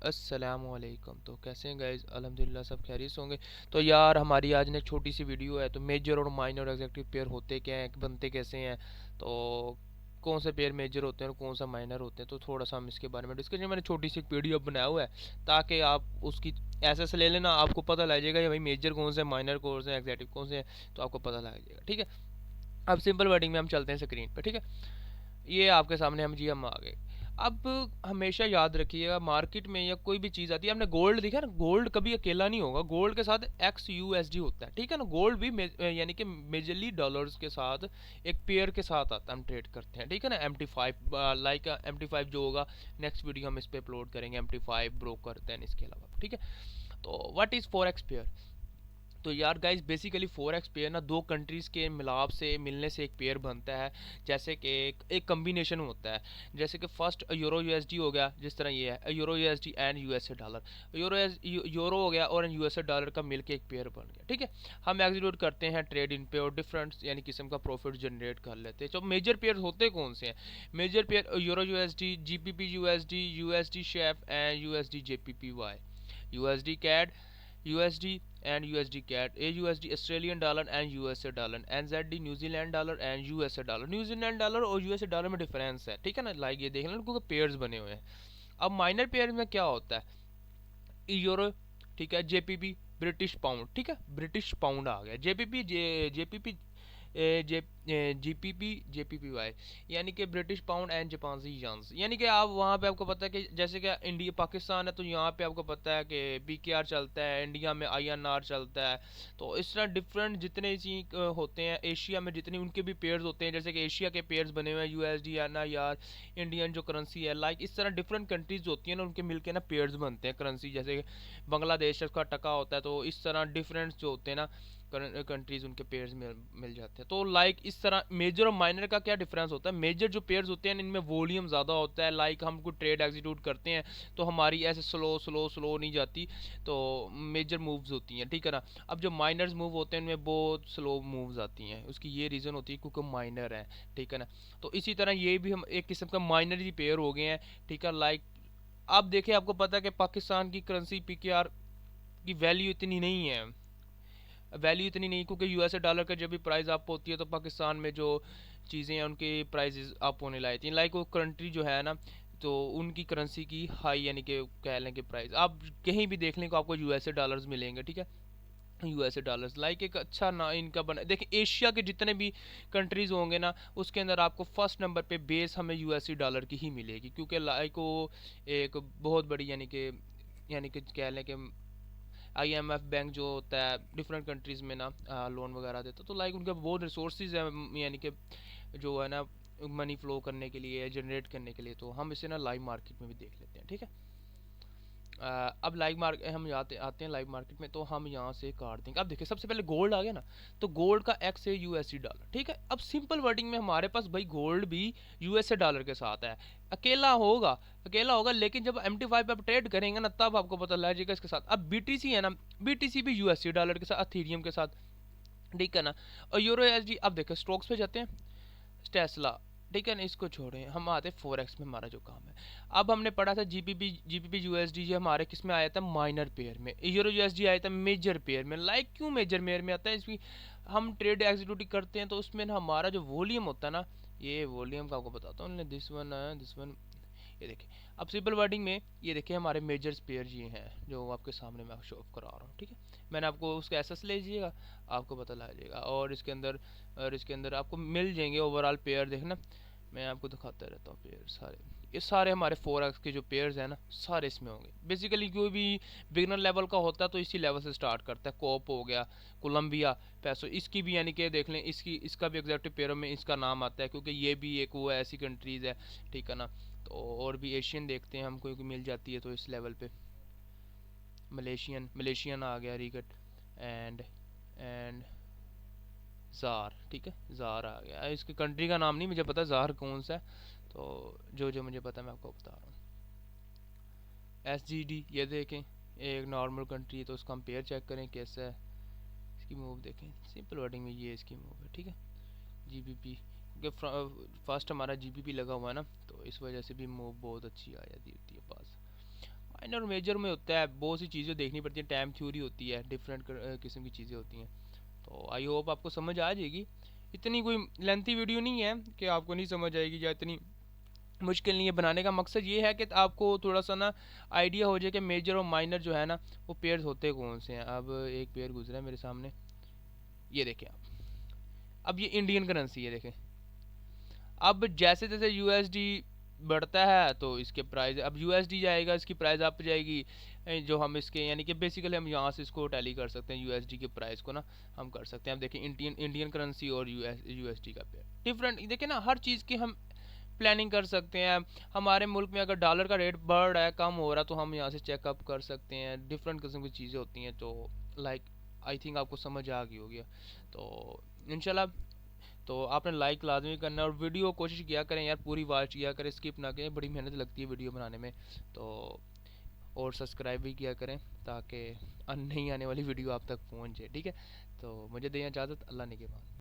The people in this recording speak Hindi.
अस्सलामुअलैकुम। तो कैसे हैं गाइस? अल्हम्दुलिल्लाह सब खैरियत से होंगे। तो यार हमारी आज ने एक छोटी सी वीडियो है। तो मेजर और माइनर एग्जेक्टिव पेयर होते क्या हैं, बनते कैसे हैं, तो कौन से पेयर मेजर होते हैं और कौन सा माइनर होते हैं, तो थोड़ा सा हम इसके बारे में डिस्कशन, मैंने छोटी सी एक वीडियो बनाया हुआ है ताकि आप उसकी ऐसे से ले लेना, आपको पता लग जाएगा कि भाई मेजर कौन से, माइनर कौन से, एग्जेक्टिव कौन से हैं, तो आपको पता लग जाएगा। ठीक है, अब सिंपल वर्डिंग में हम चलते हैं स्क्रीन पर। ठीक है, ये आपके सामने हम आ गए। अब हमेशा याद रखिएगा, मार्केट में या कोई भी चीज़ आती है, आपने गोल्ड देखा ना, गोल्ड कभी अकेला नहीं होगा, गोल्ड के साथ एक्स यू एस डी होता है। ठीक है ना, गोल्ड भी यानी कि मेजरली डॉलर्स के साथ एक पेयर के साथ आता है, हम ट्रेड करते हैं। ठीक है ना, MT5 लाइक MT5 जो होगा, नेक्स्ट वीडियो हम इस पर अपलोड करेंगे, MT5 ब्रोकर देन इसके अलावा। ठीक है, तो व्हाट इज़ फॉरेक्स पेयर? तो यार गाइस बेसिकली फोरेक्स पेयर ना दो कंट्रीज़ के मिलाप से मिलने से एक पेयर बनता है। जैसे कि एक कम्बिनेशन होता है, जैसे कि फर्स्ट यूरो यूएसडी हो गया, जिस तरह ये है euro USD and USA dollar. Euro हो गया और यूएसए डॉलर का मिलके एक पेयर बन गया। ठीक है, हम एग्जीक्यूट करते हैं ट्रेड इन पे और डिफरेंट यानी किस्म का प्रॉफिट जनरेट कर लेते हैं। तो मेजर पेयर होते कौन से हैं? Major pair euro USD, GBP USD, USD CHF and USD JPY, USD CAD, USD and USD CAD, AUSD Australian dollar and USA dollar, NZD New Zealand dollar and USA dollar। New Zealand dollar और यूएसए डॉलर में डिफरेंस है। ठीक है ना, लाइक ये देख लेना, क्योंकि पेयर्स बने हुए हैं। अब माइनर पेयर में क्या होता है? यूरो, ठीक है, जेपीपी ब्रिटिश पाउंड। ठीक है, ब्रिटिश पाउंड आ गया, जेपीपी जेपीपी जीपीपी जेपीपीवाई, यानी कि ब्रिटिश पाउंड एंड जापानी यांस। यानी कि आप वहाँ पे आपको पता है कि जैसे कि इंडिया पाकिस्तान है, तो यहाँ पे आपको पता है कि पीकेआर चलता है, इंडिया में आईएनआर चलता है। तो इस तरह डिफरेंट जितने चीज होते हैं, एशिया में जितने उनके भी पेयर्स होते हैं, जैसे कि एशिया के पेयर्स बने हुए हैं, USD N I R, Indian जो करेंसी है, लाइक इस तरह डिफरेंट कंट्रीज होती हैं ना, उनके मिलके ना पेयर्स बनते हैं करेंसी। जैसे बांग्लादेश का टका होता है, तो इस तरह डिफरेंट जो होते हैं ना कंट्रीज, उनके पेयर्स मिल जाते हैं। तो लाइक इस तरह मेजर और माइनर का क्या डिफरेंस होता है? मेजर जो पेयर्स होते हैं इनमें वॉल्यूम ज़्यादा होता है, लाइक हम कोई ट्रेड एग्जीक्यूट करते हैं तो हमारी ऐसे स्लो स्लो स्लो नहीं जाती, तो मेजर मूव्स होती हैं। ठीक है ना, अब जो माइनर्स मूव होते हैं इनमें बहुत स्लो मूव्स आती हैं, उसकी ये रीज़न होती है क्योंकि माइनर है। ठीक है ना, तो इसी तरह ये भी हम एक किस्म का माइनर ही पेयर हो गए हैं। ठीक है, लाइक आप देखें, आपको पता है कि पाकिस्तान की करेंसी पीकेआर की वैल्यू इतनी नहीं है, वैल्यू इतनी नहीं, क्योंकि यूएसए डॉलर का जब भी प्राइस अप होती है तो पाकिस्तान में जो चीज़ें हैं उनके प्राइसेस अप होने लगती हैं। लाइक वो कंट्री जो है ना, तो उनकी करेंसी की हाई यानी कि कह लें कि प्राइस आप कहीं भी देख लें तो आपको यूएसए डॉलर्स मिलेंगे। ठीक है, यूएसए डॉलर्स लाइक एक अच्छा ना इनका बना। देखिए एशिया के जितने भी कंट्रीज होंगे ना, उसके अंदर आपको फर्स्ट नंबर पे बेस हमें यूएसए डॉलर की ही मिलेगी, क्योंकि लाइक वो एक बहुत बड़ी यानी कि कह लें कि आईएमएफ बैंक जो होता है डिफरेंट कंट्रीज़ में ना लोन वगैरह देता है, तो लाइक उनके बहुत रिसोर्सेज है, यानी कि जो है ना मनी फ्लो करने के लिए, जनरेट करने के लिए। तो हम इसे ना लाइव मार्केट में भी देख लेते हैं। ठीक है, अब लाइव मार्केट हम आते आते हैं लाइव मार्केट में, तो हम यहाँ से काट देंगे। अब देखिए सबसे पहले गोल्ड आ गया ना, तो गोल्ड का एक्स है यूएसडी डॉलर। ठीक है, अब सिंपल वर्डिंग में हमारे पास भाई गोल्ड भी यूएसए डॉलर के साथ है, अकेला होगा, अकेला होगा, लेकिन जब MT5 पे आप ट्रेड करेंगे ना, तब आपको पता लग जाएगा इसके साथ। अब बीटीसी है ना, बीटीसी भी यूएसडी डॉलर के साथ, अथीरियम के साथ। ठीक है ना, और यूरो एसडी। अब देखो स्टॉक्स पे जाते हैं, टेस्ला। ठीक है ना, इसको छोड़ें, हम आते हैं फोरेक्स में, हमारा जो काम है। अब हमने पढ़ा था जीपीपी यूएसडी, ये हमारे किस में आया था? माइनर पेयर में। यूरो यूएसडी आया था मेजर पेयर में। लाइक क्यों मेजर पेयर में आता है? इसकी हम ट्रेड एग्जीक्यूट करते हैं, तो उसमें ना हमारा जो वॉल्यूम होता है ना, ये वॉल्यूम का आपको बताता हूँ, दिस वन ये देखिए। अब सिंपल वर्डिंग में ये देखिए, हमारे मेजर पेयर ये हैं जो आपके सामने मैं शो ऑफ करा रहा हूँ। ठीक है, मैंने आपको उसका एसेस ले लीजिएगा, आपको पता लग जाएगा। और इसके अंदर आपको मिल जाएंगे ओवरऑल पेयर। देखना, मैं आपको दिखाता रहता हूँ पेयर सारे, ये सारे हमारे फोरेक्स के जो पेयर्स हैं ना, सारे इसमें होंगे। बेसिकली कोई भी बिगनर लेवल का होता है तो इसी लेवल से स्टार्ट करता है। कोप हो गया, कोलंबिया, पैसो, इसकी भी यानी कि देख लें, इसका भी एग्जैक्टिव पेयरों में इसका नाम आता है, क्योंकि ये भी एक वो ऐसी कंट्रीज़ है। ठीक है ना, तो और भी एशियन देखते हैं हमको मिल जाती है, तो इस लेवल पे मलेशियन आ गया, रिगट एंड ज़ार। ठीक है, ज़ार आ गया। इसकी कंट्री का नाम नहीं मुझे पता ज़ार कौन सा है, तो जो जो मुझे पता है मैं आपको बता रहा हूँ। SGD ये देखें, एक नॉर्मल कंट्री है, तो उसका हम पेयर चेक करें कैसा है। इसकी मूव देखें, सिंपल वर्डिंग में ये इसकी मूव है। ठीक है, GBP, क्योंकि फर्स्ट हमारा GBP लगा हुआ है ना, तो इस वजह से भी मूव बहुत अच्छी आ जाती होती है पास। माइनर और मेजर में होता है, बहुत सी चीज़ें देखनी पड़ती हैं, टाइम थ्योरी होती है, डिफरेंट किस्म की चीज़ें होती हैं। तो आई होप आपको समझ आ जाएगी। इतनी कोई लेंथी वीडियो नहीं है कि आपको नहीं समझ आएगी, या इतनी मुश्किल नहीं है। बनाने का मकसद ये है कि आपको थोड़ा सा ना आइडिया हो जाए कि मेजर और माइनर जो है ना वो पेयर्स होते कौन से हैं। अब एक पेयर गुजरा है मेरे सामने, ये देखें आप। अब ये इंडियन करेंसी है, देखें। अब जैसे जैसे यूएसडी बढ़ता है तो इसके प्राइस, अब यूएसडी जाएगा इसकी प्राइस अप जाएगी। जो हम इसके यानी कि बेसिकली हम यहाँ से इसको टैली कर सकते हैं, यूएसडी के प्राइस को ना हम कर सकते हैं। अब देखें इंडियन करेंसी और यूएसडी का पेयर डिफरेंट, देखें ना हर चीज़ की हम प्लानिंग कर सकते हैं। हमारे मुल्क में अगर डॉलर का रेट बढ़ रहा है, कम हो रहा है, तो हम यहाँ से चेकअप कर सकते हैं। डिफरेंट किस्म की चीज़ें होती हैं। तो लाइक आई थिंक आपको समझ आ गई होगी। तो इंशाल्लाह, तो आपने लाइक लाजमी करना है, और वीडियो कोशिश किया करें यार, पूरी वॉच किया करें, स्किप ना करें, बड़ी मेहनत लगती है वीडियो बनाने में। तो और सब्सक्राइब भी किया करें ताकि नहीं आने वाली वीडियो आप तक पहुंच जाए, ठीक है। तो मुझे दें इजाज़त, अल्लाह ने के बाद।